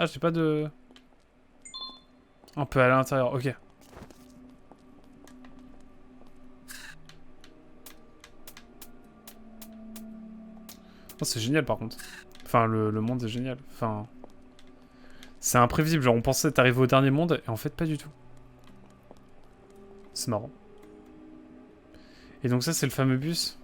Ah, j'ai pas de... Un peu à l'intérieur, ok. Oh, c'est génial par contre. Enfin, le monde est génial. Enfin... C'est imprévisible, genre on pensait t'arriver au dernier monde, et en fait pas du tout. C'est marrant. Et donc ça, c'est le fameux bus.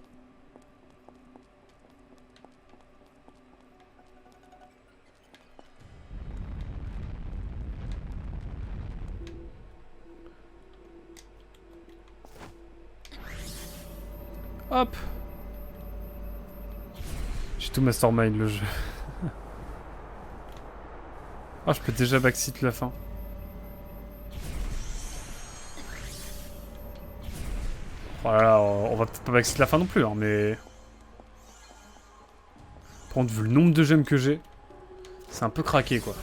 Hop. J'ai tout mastermind le jeu. Oh, je peux déjà backseat la fin. Voilà, on va peut-être pas backseat la fin non plus, hein, mais... Par contre, vu le nombre de gemmes que j'ai, c'est un peu craqué, quoi.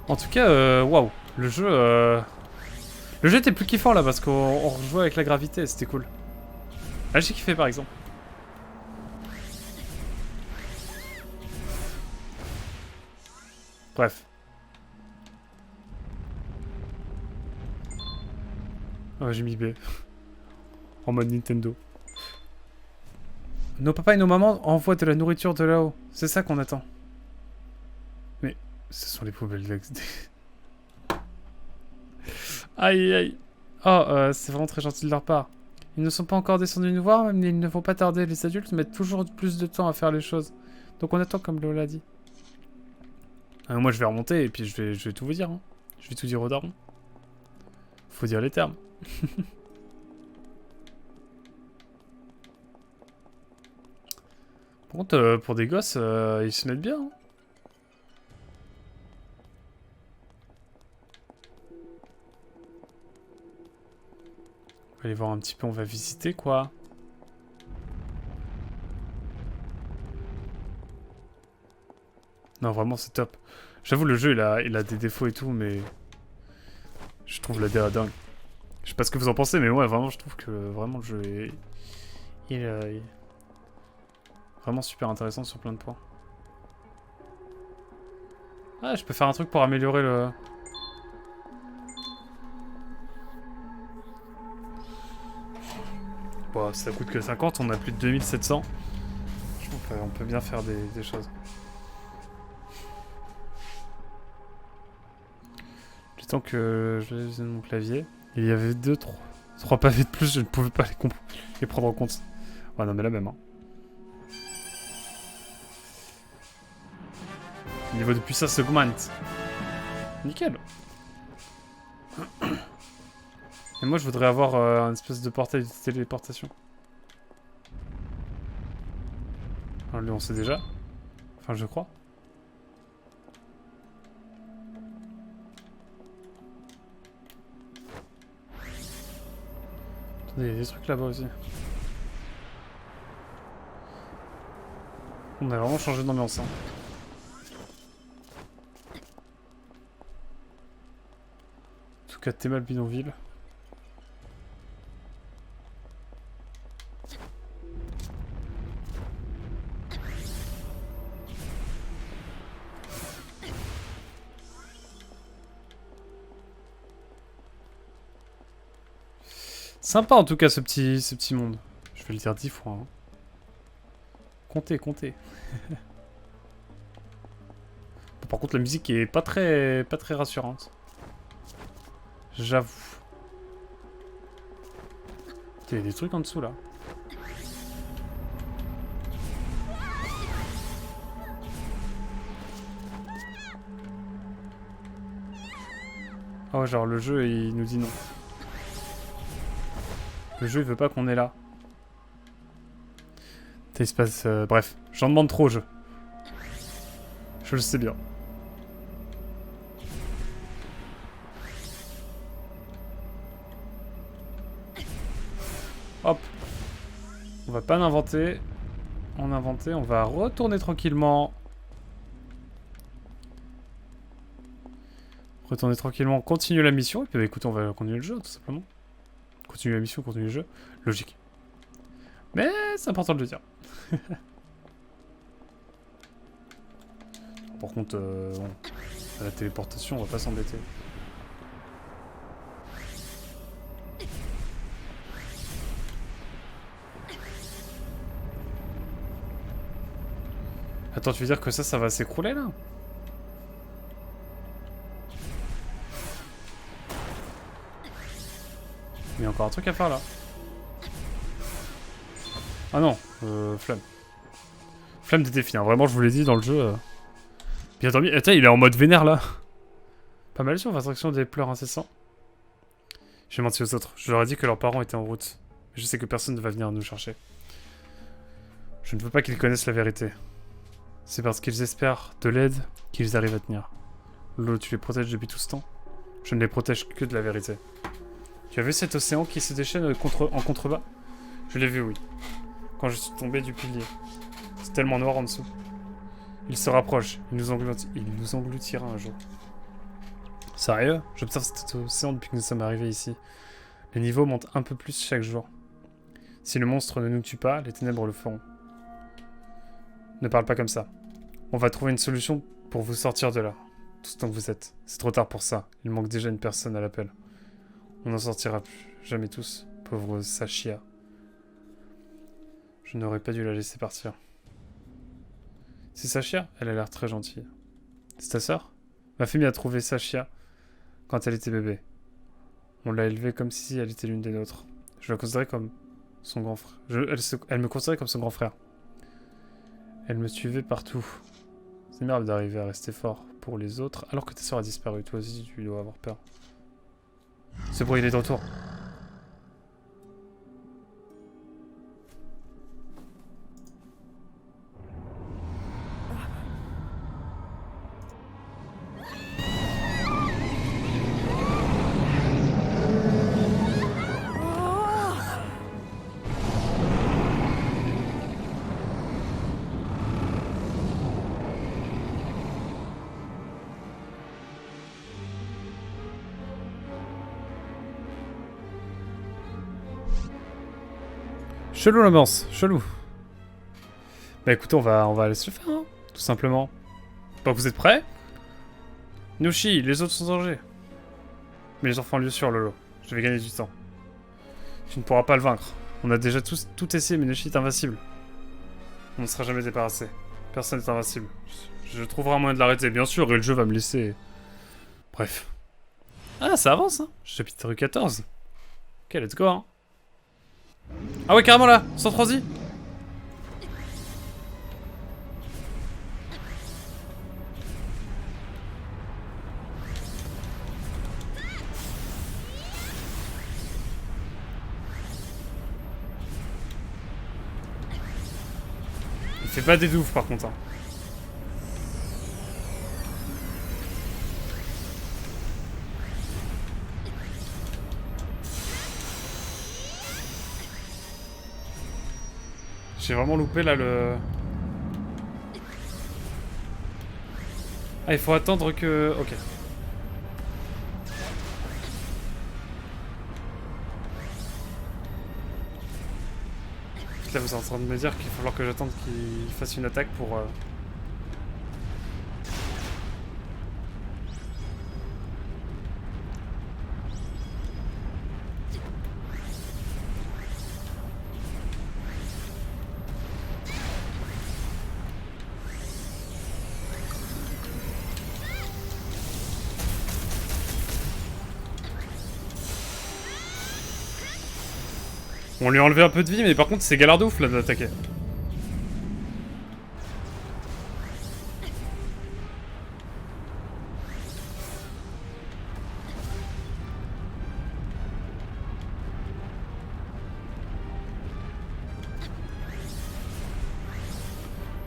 En tout cas, waouh. Le jeu... Le jeu était plus kiffant, là, parce qu'on rejouait avec la gravité, c'était cool. Là, j'ai kiffé, par exemple. Bref. Ouais, j'ai mis B. En mode Nintendo. Nos papas et nos mamans envoient de la nourriture de là-haut. C'est ça qu'on attend. Mais ce sont les poubelles d'Ax. Aïe aïe. Oh, c'est vraiment très gentil de leur part. Ils ne sont pas encore descendus nous voir, mais il ne faut pas tarder. Les adultes mettent toujours plus de temps à faire les choses. Donc on attend comme Lola dit. Moi je vais remonter et puis je vais tout vous dire. Hein. Je vais tout dire au daron. Faut dire les termes. Par contre, pour des gosses, ils se mettent bien. Hein. On va aller voir un petit peu, on va visiter quoi. Non, vraiment, c'est top. J'avoue, le jeu, il a des défauts et tout, mais... Je trouve la DA dingue. Je sais pas ce que vous en pensez, mais ouais, vraiment, je trouve que vraiment le jeu est... Il est vraiment super intéressant sur plein de points. Ah, je peux faire un truc pour améliorer le... Bon, ça coûte que 50, on a plus de 2700. Je trouve qu'on peut bien faire des choses. Du temps que je laisse mon clavier, il y avait 3 pavés de plus, je ne pouvais pas les prendre en compte. Ouais, non, mais là même. Hein. Niveau de puissance augmente. Nickel. Et moi, je voudrais avoir un espèce de portail de téléportation. Enfin, lui, on sait déjà. Enfin, je crois. Attendez, il y a des trucs là-bas aussi. On a vraiment changé d'ambiance. Hein. En tout cas, t'es mal bidonville. Sympa en tout cas ce petit monde. Je vais le dire 10 fois. Hein. Comptez, comptez. Par contre la musique est pas très rassurante. J'avoue. Il y a des trucs en dessous là. Oh genre le jeu il nous dit non. Le jeu il veut pas qu'on est là. Il se passe... bref, j'en demande trop au jeu. Je le sais bien. Hop. On va pas l'inventer. En inventer, on va retourner tranquillement. Retourner tranquillement, continuer la mission. Et puis bah, écoutez, on va continuer le jeu, tout simplement. Continuer la mission, continuer le jeu. Logique. Mais c'est important de le dire. Par contre, bon, à la téléportation, on va pas s'embêter. Attends, tu veux dire que ça va s'écrouler, là? Il y a encore un truc à faire, là. Ah non, flemme. Flemme des défis, hein. Vraiment, je vous l'ai dit, dans le jeu... Bien dormi. Attends, il est en mode vénère, là. Pas mal sur attraction des pleurs incessants. J'ai menti aux autres. Je leur ai dit que leurs parents étaient en route. Mais je sais que personne ne va venir nous chercher. Je ne veux pas qu'ils connaissent la vérité. C'est parce qu'ils espèrent de l'aide qu'ils arrivent à tenir. Lolo, tu les protèges depuis tout ce temps? Je ne les protège que de la vérité. Tu as vu cet océan qui se déchaîne en contrebas? Je l'ai vu, oui. Quand je suis tombé du pilier. C'est tellement noir en dessous. Il se rapproche. Il nous engloutira un jour. Sérieux? J'observe cet océan depuis que nous sommes arrivés ici. Les niveaux montent un peu plus chaque jour. Si le monstre ne nous tue pas, les ténèbres le feront. Ne parle pas comme ça. On va trouver une solution pour vous sortir de là. Tout ce temps que vous êtes. C'est trop tard pour ça. Il manque déjà une personne à l'appel. On n'en sortira plus. Jamais tous. Pauvre Sashia. Je n'aurais pas dû la laisser partir. C'est Sashia? Elle a l'air très gentille. C'est ta sœur? Ma famille a trouvé Sashia quand elle était bébé. On l'a élevée comme si elle était l'une des nôtres. Je la considérais comme son grand frère. Elle me considérait comme son grand frère. Elle me suivait partout. C'est admirable d'arriver à rester fort pour les autres alors que ta sœur a disparu. Toi aussi, tu dois avoir peur. Ce bruit, il est de retour. Chelou l'ambiance, chelou. Bah écoutez, on va laisser le faire, hein, tout simplement. Bon, vous êtes prêts? Nushi, les autres sont en danger. Mais les enfants lieu sûr, Lolo. Je vais gagner du temps. Tu ne pourras pas le vaincre. On a déjà tout essayé, mais Nushi est invincible. On ne sera jamais débarrassé. Personne n'est invincible. Je trouverai un moyen de l'arrêter, bien sûr, et le jeu va me laisser... Bref. Ah, ça avance, hein. Chapitre 14. Ok, let's go, hein. Ah ouais, carrément là, sans transi. Il fait pas des douves par contre. Hein. J'ai vraiment loupé là le... Ah, il faut attendre que... Ok. Là, vous êtes en train de me dire qu'il va falloir que j'attende qu'il fasse une attaque pour... On lui a enlevé un peu de vie, mais par contre, c'est galère de ouf là d'attaquer.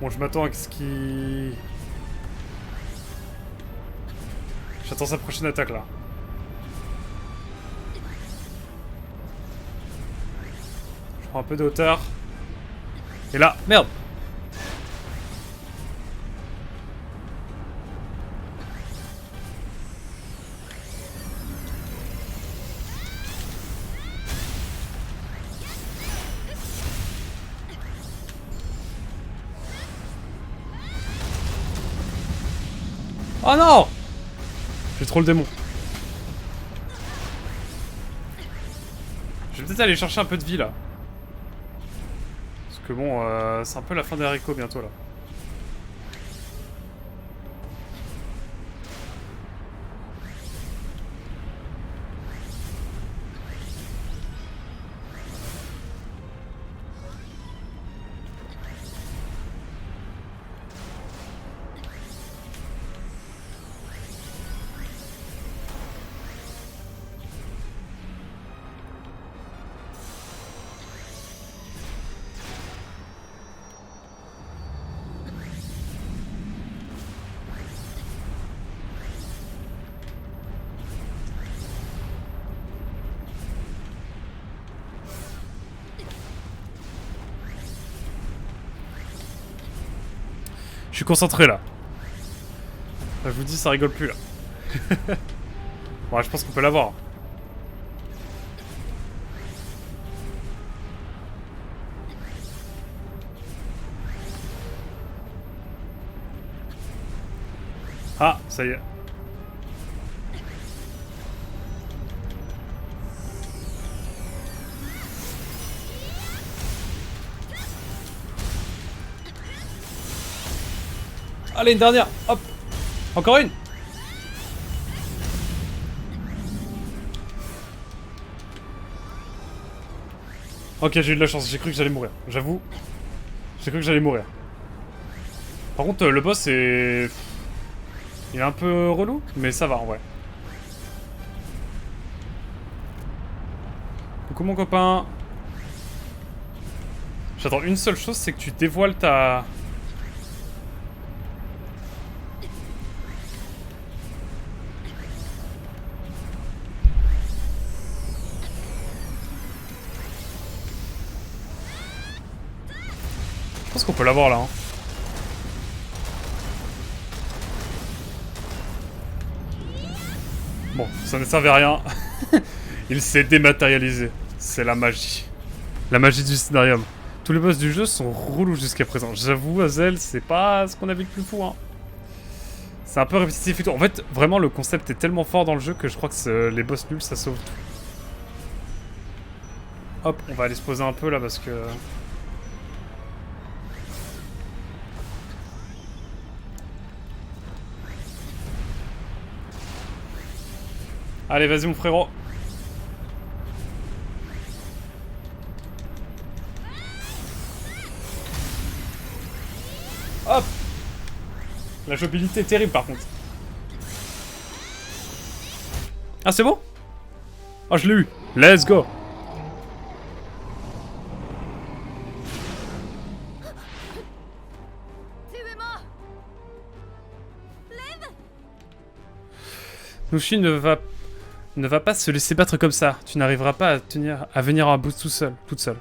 Bon, je m'attends à ce qu'il... J'attends sa prochaine attaque là. Je prends un peu de hauteur. Et là, merde! Oh non! J'ai trop le démon. Je vais peut-être aller chercher un peu de vie là. Parce que bon, c'est un peu la fin des haricots bientôt là. Je suis concentré là. Je vous dis, ça rigole plus là. Bon, je pense qu'on peut l'avoir. Ah, ça y est. Allez, une dernière. Hop. Encore une. Ok, j'ai eu de la chance. J'ai cru que j'allais mourir. J'avoue. J'ai cru que j'allais mourir. Par contre, le boss est... Il est un peu relou, mais ça va en vrai. Coucou mon copain. J'attends une seule chose, c'est que tu dévoiles ta... Je pense qu'on peut l'avoir là. Hein. Bon, ça ne servait à rien. Il s'est dématérialisé. C'est la magie. La magie du scénarium. Tous les boss du jeu sont relous jusqu'à présent. J'avoue, Hazel, c'est pas ce qu'on a vu de plus fou. Hein. C'est un peu répétitif et tout. En fait, vraiment, le concept est tellement fort dans le jeu que je crois que les boss nuls, ça sauve tout. Hop, on va aller se poser un peu là parce que... Allez, vas-y mon frérot. Hop. La jouabilité est terrible par contre. Ah c'est bon? Oh je l'ai eu. Let's go. Nushi ne va pas se laisser battre comme ça. Tu n'arriveras pas à venir à bout toute seule.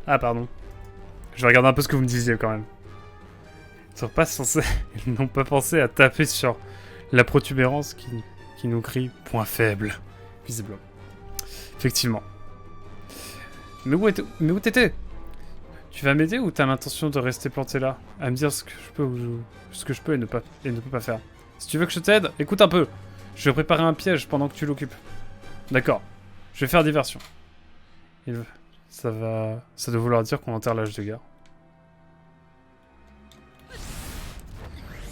Ah pardon. Je vais regarder un peu ce que vous me disiez quand même. Ils n'ont pas pensé à taper sur la protubérance qui nous crie point faible, visiblement. Effectivement. Mais où t'étais? Tu vas m'aider ou t'as l'intention de rester planté là? À me dire ce que je peux et ne peux pas faire. Si tu veux que je t'aide, écoute un peu. Je vais préparer un piège pendant que tu l'occupes. D'accord. Je vais faire diversion. Ça doit vouloir dire qu'on enterre l'âge de gare.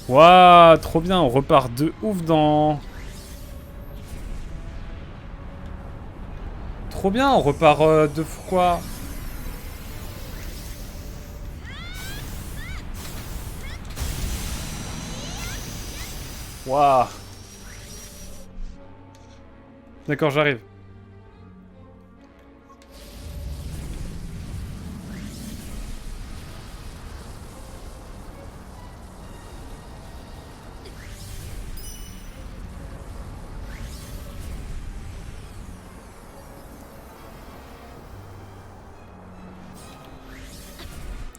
Waouh, trop bien, on repart de ouf dans... Trop bien, on repart de quoi? Waouh. D'accord, j'arrive.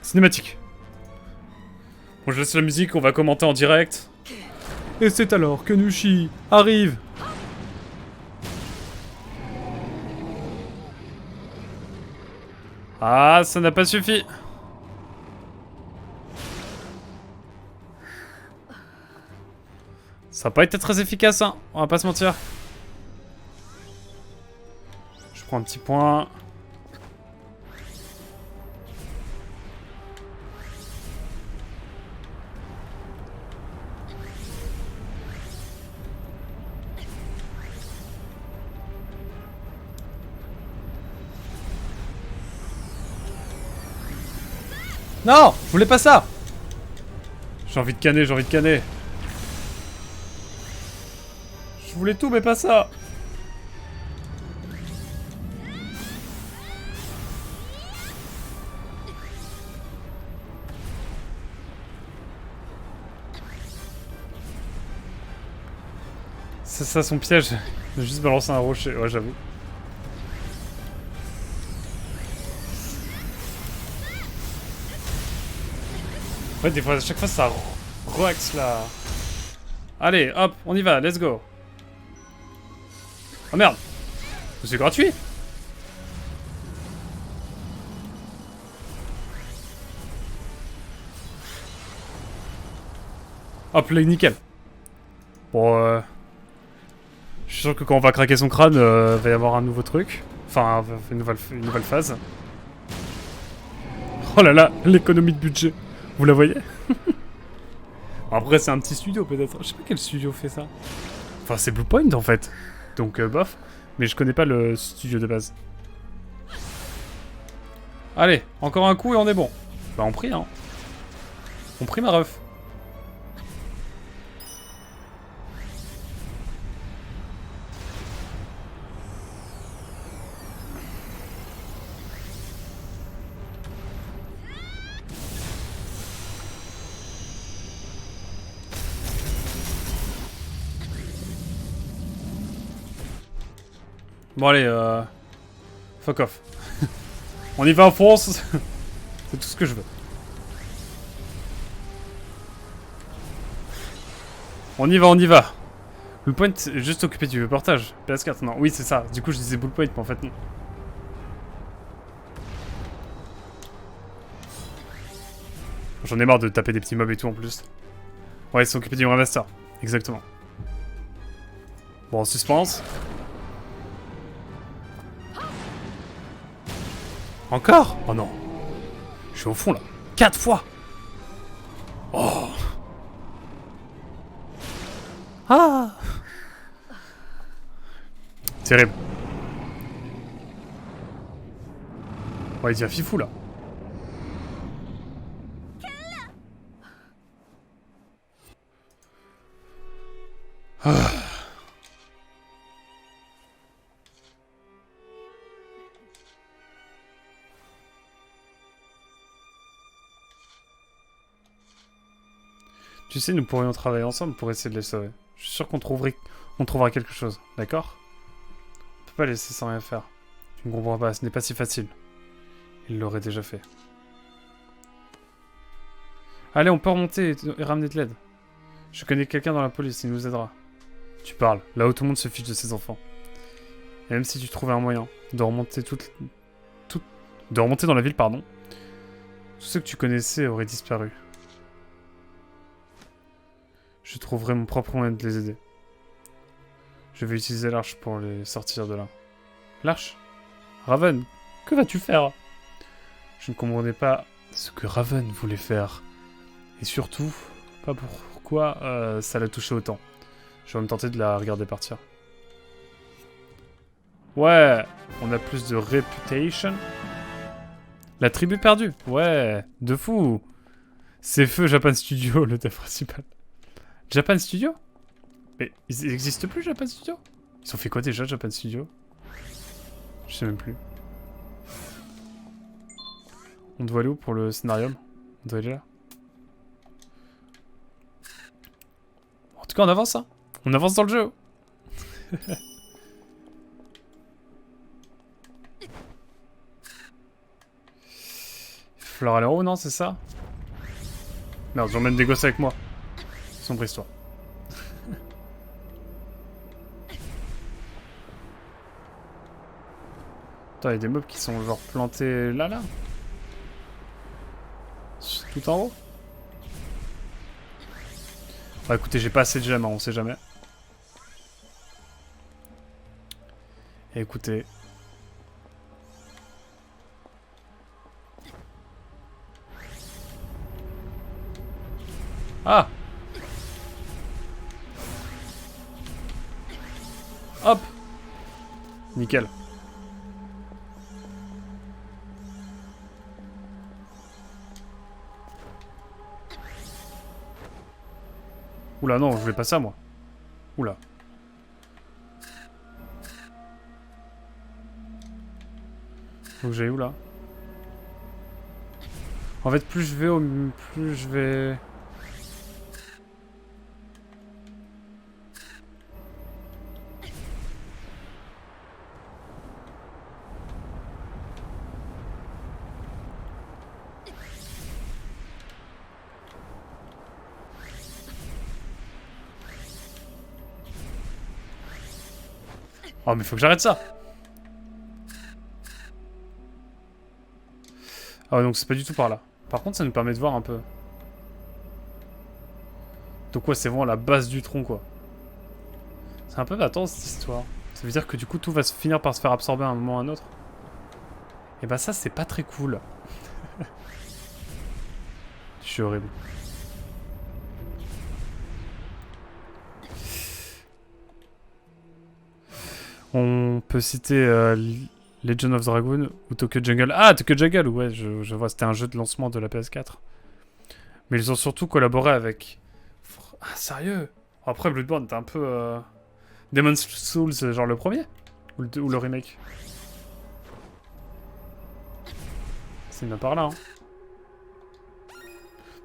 Cinématique. Bon, je laisse la musique, on va commenter en direct. Et c'est alors que Nushi arrive. Ah, ça n'a pas suffi. Ça n'a pas été très efficace, hein. On va pas se mentir. Je prends un petit point. Non, je voulais pas ça. J'ai envie de canner, j'ai envie de canner. Je voulais tout, mais pas ça. C'est ça son piège. Il a juste balancé un rocher, ouais j'avoue. Ouais, des fois, à chaque fois ça roax là. Allez, hop, on y va, let's go. Oh merde. C'est gratuit. Hop, là, nickel. Bon, je suis sûr que quand on va craquer son crâne, va y avoir un nouveau truc. Enfin, une nouvelle phase. Oh là là, l'économie de budget. Vous la voyez? Après, c'est un petit studio peut-être. Je sais pas quel studio fait ça. Enfin, c'est Bluepoint en fait. Donc, bof. Mais je connais pas le studio de base. Allez, encore un coup et on est bon. Bah, on prie, hein. On prie, ma ref. Bon, allez, fuck off. On y va en France. C'est tout ce que je veux. On y va, on y va. Bluepoint, juste occupé du portage. PS4, non. Oui, c'est ça. Du coup, je disais Bluepoint, mais en fait, non. J'en ai marre de taper des petits mobs et tout en plus. Ouais, ils sont occupés du remaster. Exactement. Bon, suspense. Encore? Oh non. Je suis au fond là. 4 fois. Oh. Ah. Terrible. Ouais, il devient fifou là. Ah. Tu sais, nous pourrions travailler ensemble pour essayer de les sauver. Je suis sûr qu'on trouvera quelque chose, d'accord? On peut pas laisser sans rien faire. Tu ne comprends pas, ce n'est pas si facile. Il l'aurait déjà fait. Allez, on peut remonter et ramener de l'aide. Je connais quelqu'un dans la police, il nous aidera. Tu parles, là où tout le monde se fiche de ses enfants. Et même si tu trouvais un moyen de remonter de remonter dans la ville, pardon, tous ceux que tu connaissais auraient disparu. Je trouverai mon propre moyen de les aider. Je vais utiliser l'arche pour les sortir de là. L'arche? Raven, que vas-tu faire? Je ne comprenais pas ce que Raven voulait faire. Et surtout, pas pourquoi ça l'a touché autant. Je vais me tenter de la regarder partir. Ouais, on a plus de réputation. La tribu perdue. Ouais, de fou. C'est feu Japan Studio, le dev principal. Japan Studio? Mais ils n'existent plus, Japan Studio? Ils ont fait quoi déjà, Japan Studio? Je sais même plus. On doit aller où pour le scénario? On doit aller là. En tout cas, on avance, hein. On avance dans le jeu. Il va falloir aller en haut, non? C'est ça? Merde, j'emmène des gosses avec moi. Sombre histoire. Attends, il y a des mobs qui sont genre plantés là. Tout en haut. Bah écoutez, j'ai pas assez de gemmes, hein, on sait jamais. Et écoutez... Ah! Hop! Nickel. Oula, non, je voulais pas ça, moi. Oula. Donc j'ai où, là? En fait, plus je vais au... plus je vais... Oh, mais faut que j'arrête ça! Ah ouais, donc c'est pas du tout par là. Par contre, ça nous permet de voir un peu. Donc ouais, c'est vraiment la base du tronc, quoi. C'est un peu battant, cette histoire. Ça veut dire que du coup, tout va se finir par se faire absorber à un moment ou à un autre. Et bah ça, c'est pas très cool. Je suis horrible. On peut citer Legend of Dragoon ou Tokyo Jungle. Ah, Tokyo Jungle, ouais, je vois, c'était un jeu de lancement de la PS4. Mais ils ont surtout collaboré avec... Ah, sérieux? Après, Bloodborne, t'es un peu... Demon's Souls, genre le premier? Ou le remake? C'est bien par là, hein.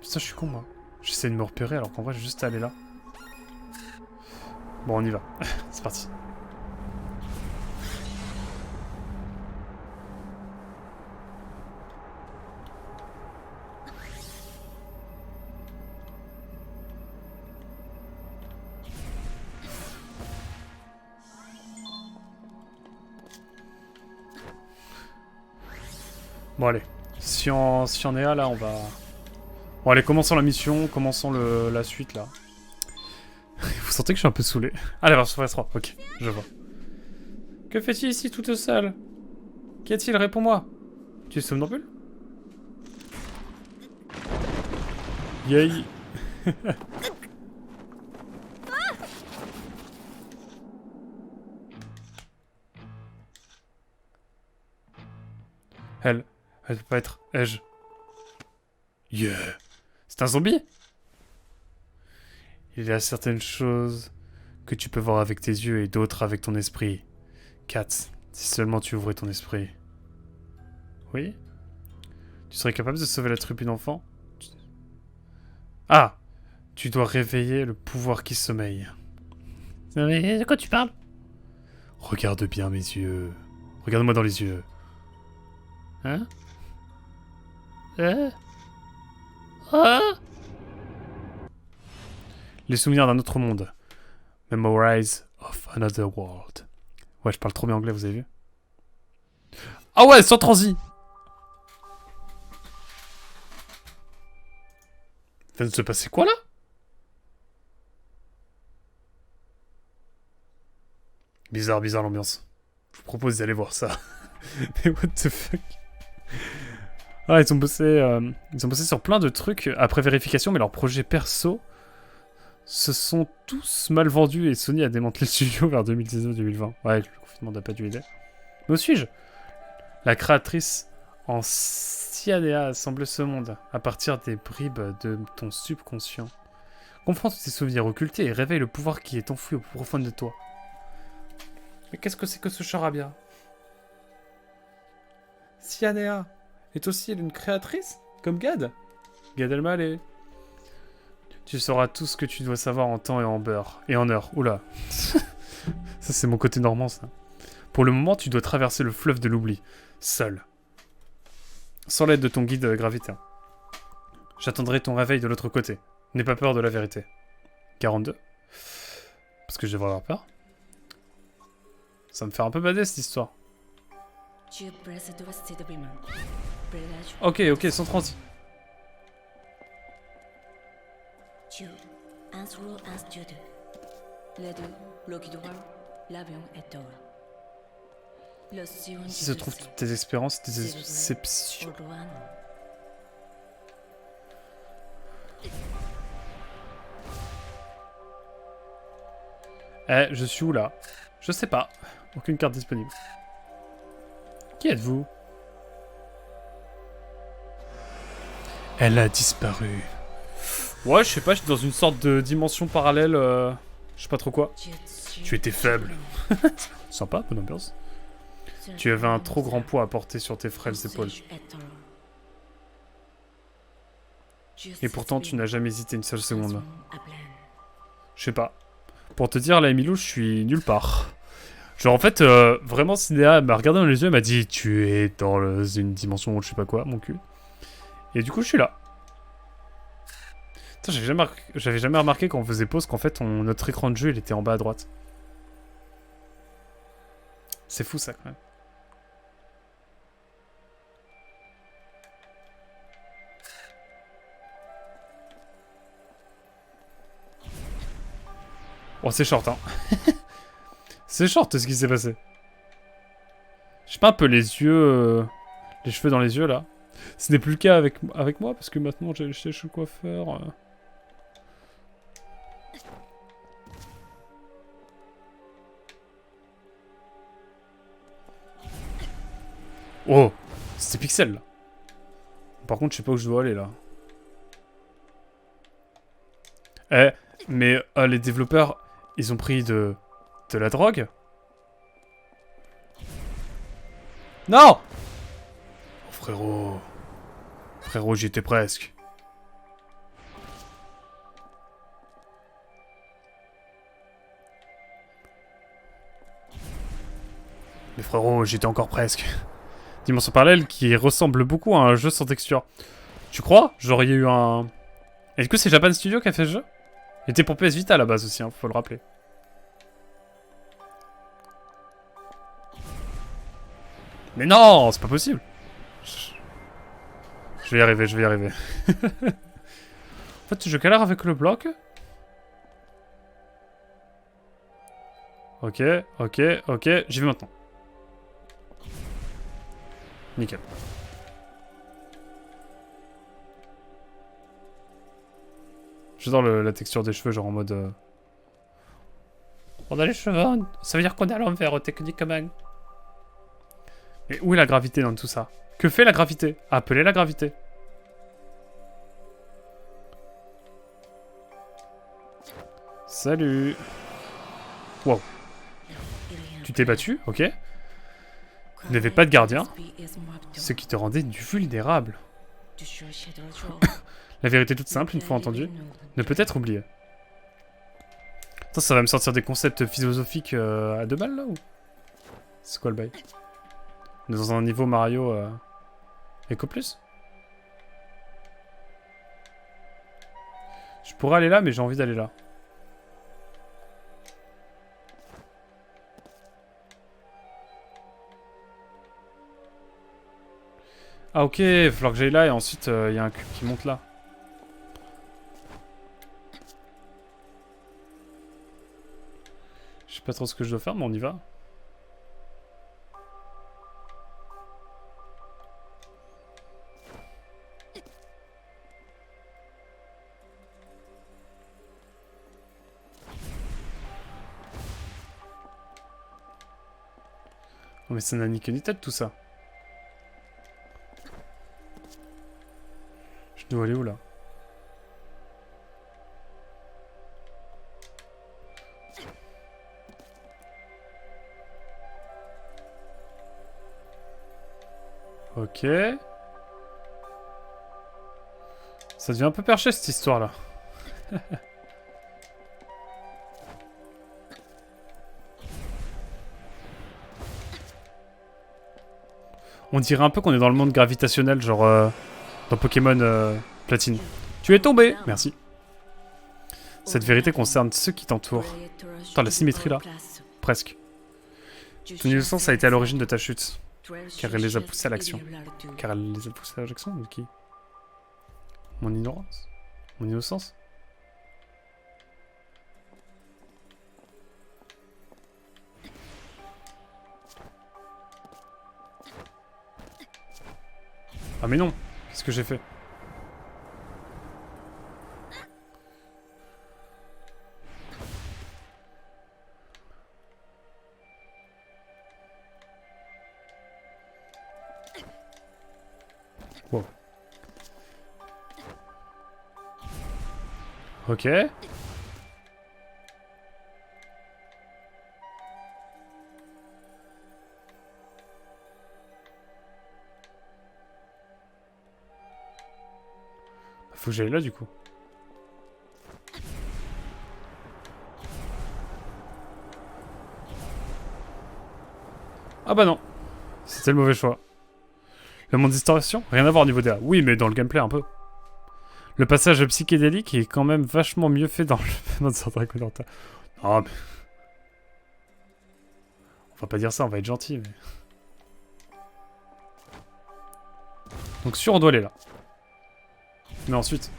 Putain, je suis con, moi. J'essaie de me repérer alors qu'en vrai, je vais juste aller là. Bon, on y va. C'est parti. Bon, allez. Si on est là, on va... Bon, allez, commençons la mission, commençons la suite, là. Vous sentez que je suis un peu saoulé. Ah, la version PS3, ok, je vois. Que fais-tu ici, toute seule? Qu'y a-t-il? Réponds-moi. Tu es somnambule? Yay. Elle peut pas être... Ai-je... Yeah. C'est un zombie? Il y a certaines choses que tu peux voir avec tes yeux et d'autres avec ton esprit. Kat, si seulement tu ouvrais ton esprit. Oui? Tu serais capable de sauver la tribu d'enfants? Ah! Tu dois réveiller le pouvoir qui sommeille. Mais de quoi tu parles? Regarde bien mes yeux. Regarde-moi dans les yeux. Hein? Ah? Les souvenirs d'un autre monde. Memories of another world. Ouais, je parle trop bien anglais, vous avez vu? Ah ouais, sans transi! Vient de se passer quoi là? Bizarre, bizarre l'ambiance. Je vous propose d'aller voir ça. Mais what the fuck? Ah, ils ont bossé sur plein de trucs après vérification, mais leurs projets perso se sont tous mal vendus et Sony a démantelé le studio vers 2019-2020. Ouais, le confinement n'a pas dû aider. Mais où suis-je? La créatrice en Cyanea assemble ce monde à partir des bribes de ton subconscient. Confronte tes souvenirs occultés et réveille le pouvoir qui est enfoui au plus profond de toi. Mais qu'est-ce que c'est que ce charabia? Cyanea est aussi une créatrice? Comme Gad? Gad Elmaleh. Tu sauras tout ce que tu dois savoir en temps et en beurre. Et en heure. Oula. Ça, c'est mon côté normand, ça. Pour le moment, tu dois traverser le fleuve de l'oubli. Seul. Sans l'aide de ton guide gravitain. J'attendrai ton réveil de l'autre côté. N'aie pas peur de la vérité. 42. Parce que je devrais avoir peur. Ça me fait un peu bader, cette histoire. Ok, sans transi. Ici se trouvent toutes tes espérances, tes déceptions. Eh, je suis où là? Je sais pas. Aucune carte disponible. Qui êtes-vous? Elle a disparu. Ouais, je sais pas, je suis dans une sorte de dimension parallèle. Je sais pas trop quoi. Tu étais faible. Sympa, bonne ambiance. Tu avais un trop grand poids à porter sur tes frêles épaules. Et pourtant, tu n'as jamais hésité une seule seconde. Je sais pas. Pour te dire, là, Emilou, je suis nulle part. Genre, en fait, vraiment, Cinéa m'a regardé dans les yeux, elle m'a dit « Tu es dans une dimension, je sais pas quoi, mon cul. » Et du coup, je suis là. Putain, j'avais jamais remarqué quand on faisait pause qu'en fait, notre écran de jeu, il était en bas à droite. C'est fou, ça, quand même. Oh, c'est short, hein. C'est short, ce qui s'est passé. Je sais pas, un peu les yeux... les cheveux dans les yeux, là. Ce n'est plus le cas avec moi, parce que maintenant, j'ai chez le coiffeur... Oh, c'est pixel là. Par contre, je sais pas où je dois aller là. Eh, mais les développeurs, ils ont pris de la drogue? Non! Oh, frérot. Frérot, j'y étais presque. Mais frérot, j'étais encore presque. Dimension parallèle qui ressemble beaucoup à un jeu sans texture. Tu crois? Genre, il y a eu un... Est-ce que c'est Japan Studio qui a fait ce jeu? Il était pour PS Vita à la base aussi, hein, faut le rappeler. Mais non, c'est pas possible. Je vais y arriver, je vais y arriver. En fait, je galère avec le bloc. Ok, ok, ok, j'y vais maintenant. Nickel. J'adore la texture des cheveux, genre en mode... On a les cheveux, ça veut dire qu'on est à l'envers, techniquement. Mais où est la gravité dans tout ça? Que fait la gravité? Appelez la gravité. Salut. Wow. Tu t'es battu, ok. Il n'y avait pas de gardien, ce qui te rendait vulnérable. La vérité toute simple, une fois entendue, ne peut être oubliée. Attends, ça va me sortir des concepts philosophiques à 2 balles, là, ou... C'est quoi le bail? On est dans un niveau Mario... Eco Plus? Je pourrais aller là, mais j'ai envie d'aller là. Ah ok, il va falloir que j'aille là et ensuite il y a un cube qui monte là. Je sais pas trop ce que je dois faire, mais on y va. Oh mais ça n'a ni queue ni tête tout ça. Je dois aller où là? Ok. Ça devient un peu perché cette histoire là. On dirait un peu qu'on est dans le monde gravitationnel, genre dans Pokémon Platine. Tu es tombé! Merci. Cette vérité concerne ceux qui t'entourent. Attends, la symétrie là. Presque. Ton innocence a été à l'origine de ta chute. Car elle les a poussés à l'action. Car elle les a poussés à l'action de qui? Mon ignorance? Mon innocence? Ah mais non. Qu'est-ce que j'ai fait? Wow. Ok. Faut que j'aille là du coup. Ah bah non. C'était le mauvais choix. Le monde distorsion? Rien à voir au niveau des A. Oui, mais dans le gameplay un peu. Le passage psychédélique est quand même vachement mieux fait dans le dans Dragon Orta. Non mais... On va pas dire ça, on va être gentil, mais... Donc sûr, on doit aller là. Mais ensuite...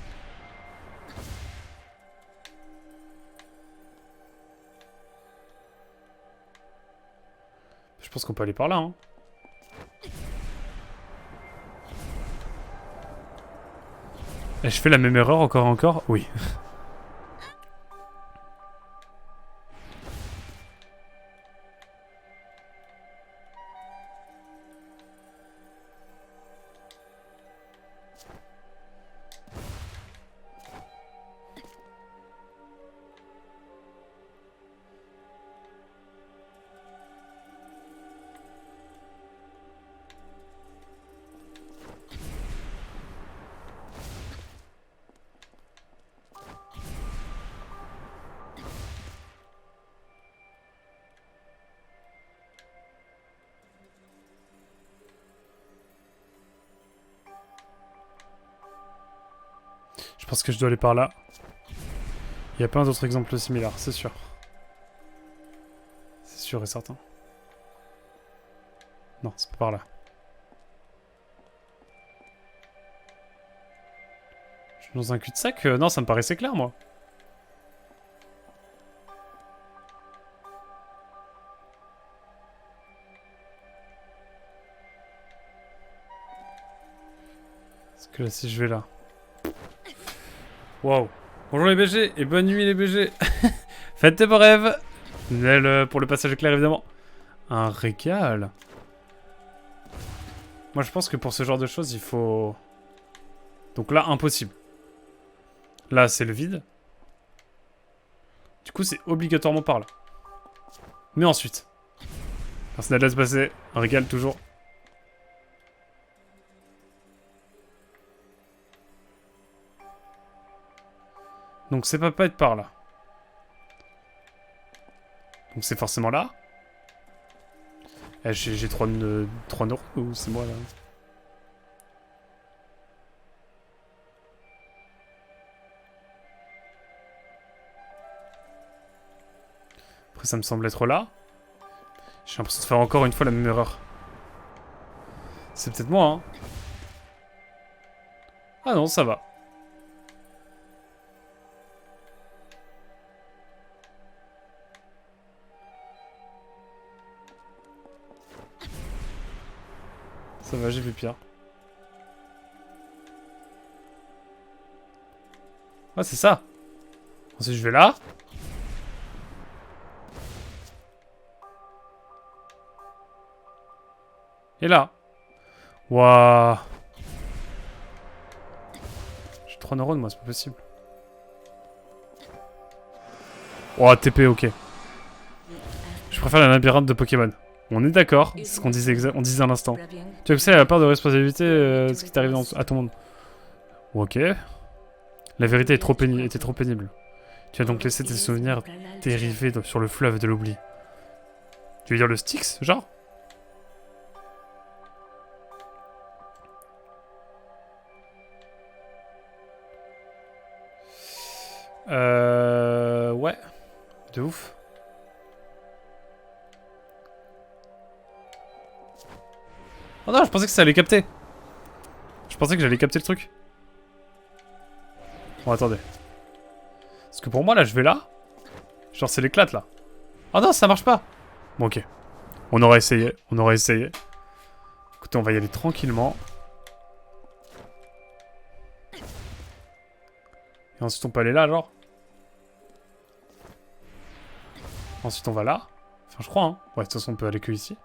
Je pense qu'on peut aller par là, hein. Et je fais la même erreur encore et encore? Oui. Je pense que je dois aller par là. Il y a plein d'autres exemples similaires, c'est sûr. C'est sûr et certain. Non, c'est pas par là. Je suis dans un cul-de-sac? Non, ça me paraissait clair, moi. Parce que là, si je vais là... Waouh. Bonjour les BG et bonne nuit les BG. Faites tes rêves. Pour le passage clair évidemment. Un régal. Moi je pense que pour ce genre de choses il faut... Donc là impossible. Là c'est le vide. Du coup c'est obligatoirement par là. Mais ensuite. Personnel laisse passer. Un régal toujours. Donc c'est pas être par là. Donc c'est forcément là. Eh, j'ai 3 neurones ou c'est moi là? Après ça me semble être là. J'ai l'impression de faire encore une fois la même erreur. C'est peut-être moi, hein. Ah non, ça va. Ça va, j'ai vu pire. Ah, c'est ça. Ensuite, je vais là. Et là. Waouh. J'ai 3 neurones, moi, c'est pas possible. Ouah, TP, ok. Je préfère la labyrinthe de Pokémon. On est d'accord, c'est ce qu'on disait, on disait à l'instant. Tu as accès à la part de responsabilité de ce qui t'est arrivé à ton monde. Ok. La vérité est était trop pénible. Tu as donc laissé tes souvenirs dériver sur le fleuve de l'oubli. Tu veux dire le Styx, genre? Ouais. De ouf. Oh non, je pensais que ça allait capter. Je pensais que j'allais capter le truc. Bon, attendez. Parce que pour moi, là, je vais là. Genre, c'est l'éclate, là. Oh non, ça marche pas. Bon, ok. On aurait essayé. On aurait essayé. Écoutez, on va y aller tranquillement. ensuite on peut aller là, genre. Ensuite on va là. Enfin, je crois, hein. Ouais, de toute façon, on peut aller que ici.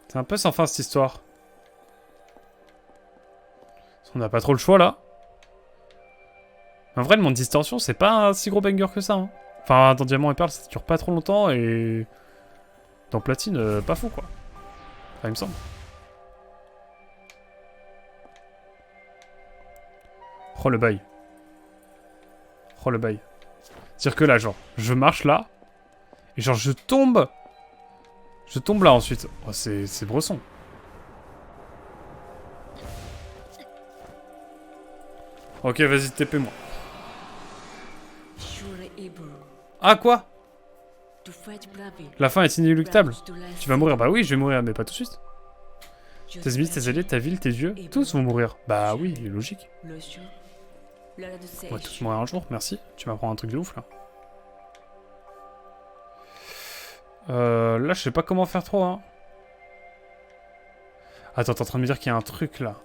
C'est un peu sans fin, cette histoire. On n'a pas trop le choix, là. En vrai, le monde distorsion, c'est pas un si gros banger que ça. Hein. Enfin, dans Diamant et Perle, ça dure pas trop longtemps, et... Dans Platine, pas fou, quoi. Enfin, il me semble. Oh, le bail. Oh, le bail. C'est-à-dire que là, genre, je marche là, et genre, je tombe. Je tombe là, ensuite. Oh, c'est Bresson. Ok, vas-y, TP-moi. Ah, quoi? La fin est inéluctable. Tu vas mourir. Bah oui, je vais mourir, mais pas tout de suite. Tes ennemis, tes alliés, ta ville, tes dieux, tous vont mourir. Bah oui, logique. On va tous mourir un jour, merci. Tu m'apprends un truc de ouf, là. Là, je sais pas comment faire trop, hein. Attends, t'es en train de me dire qu'il y a un truc, là.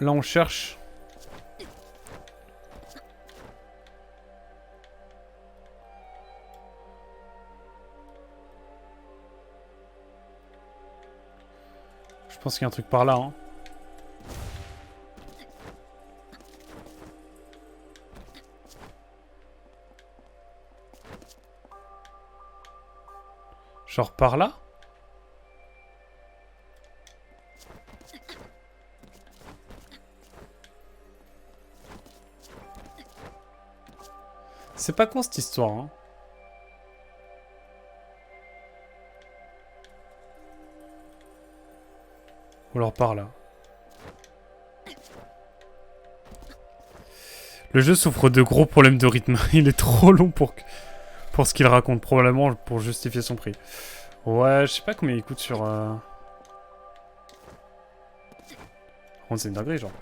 Là, on cherche. Je pense qu'il y a un truc par là, hein. Genre par là? C'est pas con cette histoire, hein. Ou alors par là. Le jeu souffre de gros problèmes de rythme. Il est trop long pour ce qu'il raconte, probablement pour justifier son prix. Ouais, je sais pas combien il coûte sur... Par contre, c'est une dinguerie, genre.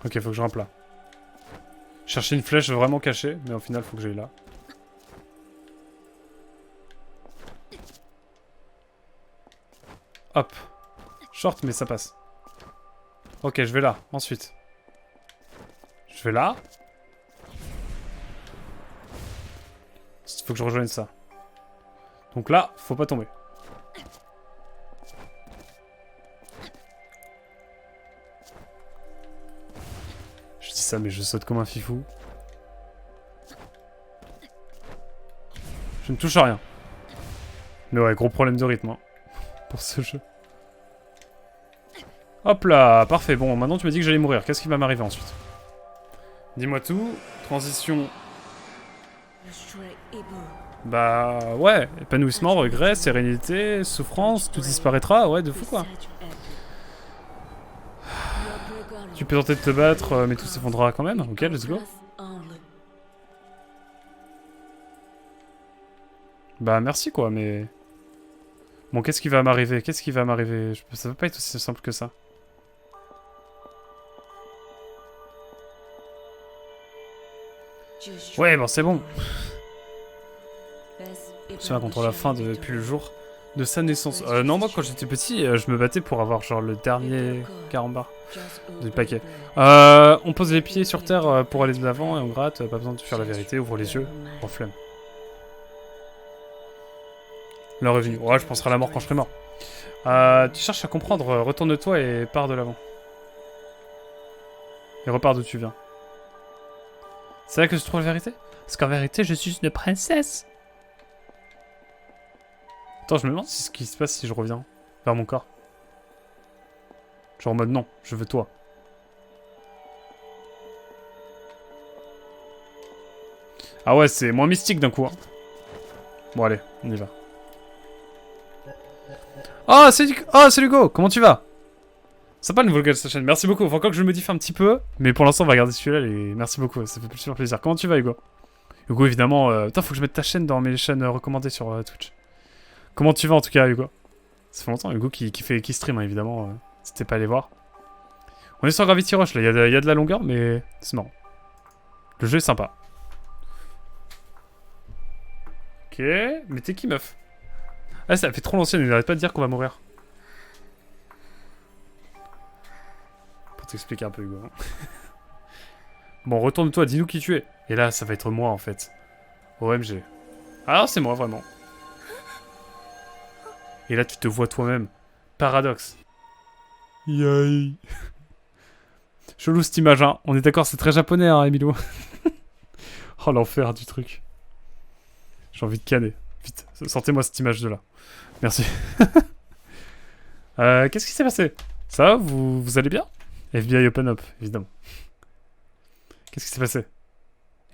Ok, faut que je rampe là. Chercher une flèche vraiment cachée, mais au final, faut que j'aille là. Hop. Short, mais ça passe. Ok, je vais là, ensuite. Je vais là. Faut que je rejoigne ça. Donc là, faut pas tomber. Je dis ça, mais je saute comme un fifou. Je ne touche à rien. Mais ouais, gros problème de rythme, hein, pour ce jeu. Hop là, parfait. Bon, maintenant tu m'as dit que j'allais mourir. Qu'est-ce qui va m'arriver ensuite? Dis-moi tout. Transition. Bah ouais, épanouissement, regret, sérénité, souffrance, tout disparaîtra. Ouais, de fou quoi. Tu peux tenter de te battre, mais tout s'effondrera quand même. Ok, let's go. Bah merci quoi, mais... Bon, qu'est-ce qui va m'arriver? Qu'est-ce qui va m'arriver? Ça va pas être aussi simple que ça. Ouais, bon, c'est bon. C'est là contre la fin depuis le jour de sa naissance. Non, moi, quand j'étais petit, je me battais pour avoir genre le dernier carambar du paquet. On pose les pieds sur terre pour aller de l'avant et on gratte. Pas besoin de faire la vérité. Ouvre les yeux. Oh, flemme. L'heure est venue. Ouais, je penserai à la mort quand je serai mort. Tu cherches à comprendre. Retourne-toi et pars de l'avant. Et repars d'où tu viens. C'est là que se trouve la vérité? Parce qu'en vérité, je suis une princesse. Attends, je me demande ce qui se passe si je reviens vers mon corps. Genre en mode non, je veux toi. Ah ouais, c'est moins mystique d'un coup. Hein. Bon allez, on y va. Oh, c'est Hugo. Comment tu vas? Sympa le nouveau gars de sa chaîne. Merci beaucoup. Faut encore que je le modifie un petit peu. Mais pour l'instant, on va regarder celui-là. Et merci beaucoup. Ça fait super plaisir. Comment tu vas, Hugo? Hugo, évidemment. Putain, faut que je mette ta chaîne dans mes chaînes recommandées sur Twitch. Comment tu vas en tout cas, Hugo? Ça fait longtemps, Hugo qui stream, hein, évidemment. Si t'es pas allé voir. On est sur Gravity Rush là. Il y a de la longueur, mais c'est marrant. Le jeu est sympa. Ok. Mais t'es qui, meuf? Ah, ça fait trop l'ancienne. Il arrête pas de dire qu'on va mourir. T'expliquer un peu, Hugo. Bon, retourne-toi, dis-nous qui tu es. Et là, ça va être moi, en fait. OMG. Ah, c'est moi, vraiment. Et là, tu te vois toi-même. Paradoxe. Yay. Chelou, cette image, hein. On est d'accord, c'est très japonais, hein, Emilio. Oh, l'enfer du truc. J'ai envie de canner. Vite, sortez-moi cette image de là. Merci. Qu'est-ce qui s'est passé? Ça va, vous allez bien? FBI Open Up, évidemment. Qu'est-ce qui s'est passé?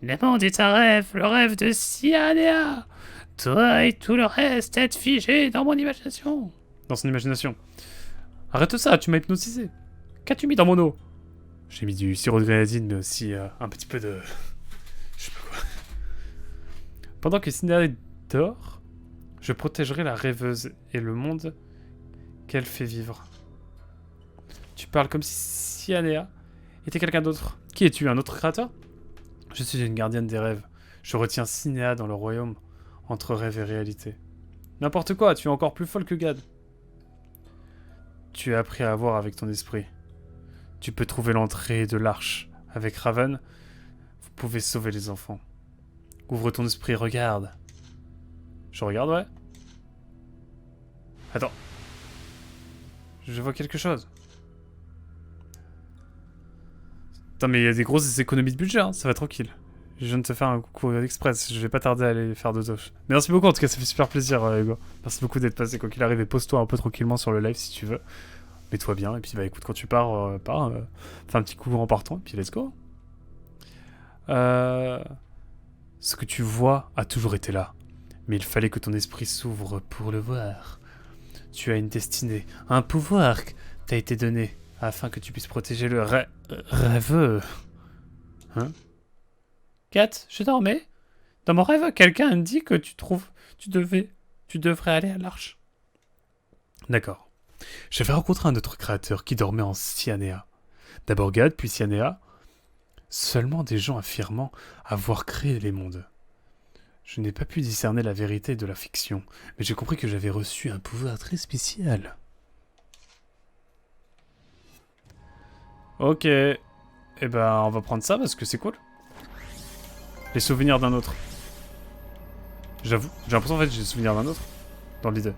Le monde est un rêve, le rêve de Cyanea. Toi et tout le reste êtes figés dans mon imagination. Dans son imagination. Arrête ça, tu m'as hypnotisé. Qu'as-tu mis dans mon eau? J'ai mis du sirop de grenadine, mais aussi un petit peu de... Je sais pas quoi. Pendant que Cyanea dort, je protégerai la rêveuse et le monde qu'elle fait vivre. Tu parles comme si Cyanea était quelqu'un d'autre. Qui es-tu, un autre créateur? Je suis une gardienne des rêves. Je retiens Cyanea dans le royaume, entre rêve et réalité. N'importe quoi, tu es encore plus folle que Gad. Tu as appris à voir avec ton esprit. Tu peux trouver l'entrée de l'arche. Avec Raven, vous pouvez sauver les enfants. Ouvre ton esprit, regarde. Je regarde, ouais. Attends. Je vois quelque chose. Putain, mais il y a des grosses économies de budget, hein. Ça va tranquille. Je viens de te faire un coucou express, je vais pas tarder à aller faire de dosh. Merci beaucoup, en tout cas, ça fait super plaisir, Hugo. Merci beaucoup d'être passé, quoi qu'il arrive, et pose-toi un peu tranquillement sur le live si tu veux. Mets-toi bien, et puis bah écoute, quand tu pars, fais un petit coup en partant, et puis let's go. Ce que tu vois a toujours été là, mais il fallait que ton esprit s'ouvre pour le voir. Tu as une destinée, un pouvoir t'a été donné, afin que tu puisses protéger le rêveux. Hein? Kat, je dormais. Dans mon rêve, quelqu'un a dit que tu devrais aller à l'arche. D'accord. J'avais rencontré un autre créateur qui dormait en Cyanea. D'abord Gad, puis Cyanea. Seulement des gens affirmant avoir créé les mondes. Je n'ai pas pu discerner la vérité de la fiction, mais j'ai compris que j'avais reçu un pouvoir très spécial. Ok. Eh ben, on va prendre ça parce que c'est cool. Les souvenirs d'un autre. J'avoue, j'ai l'impression en fait que j'ai les souvenirs d'un autre. Dans l'idée.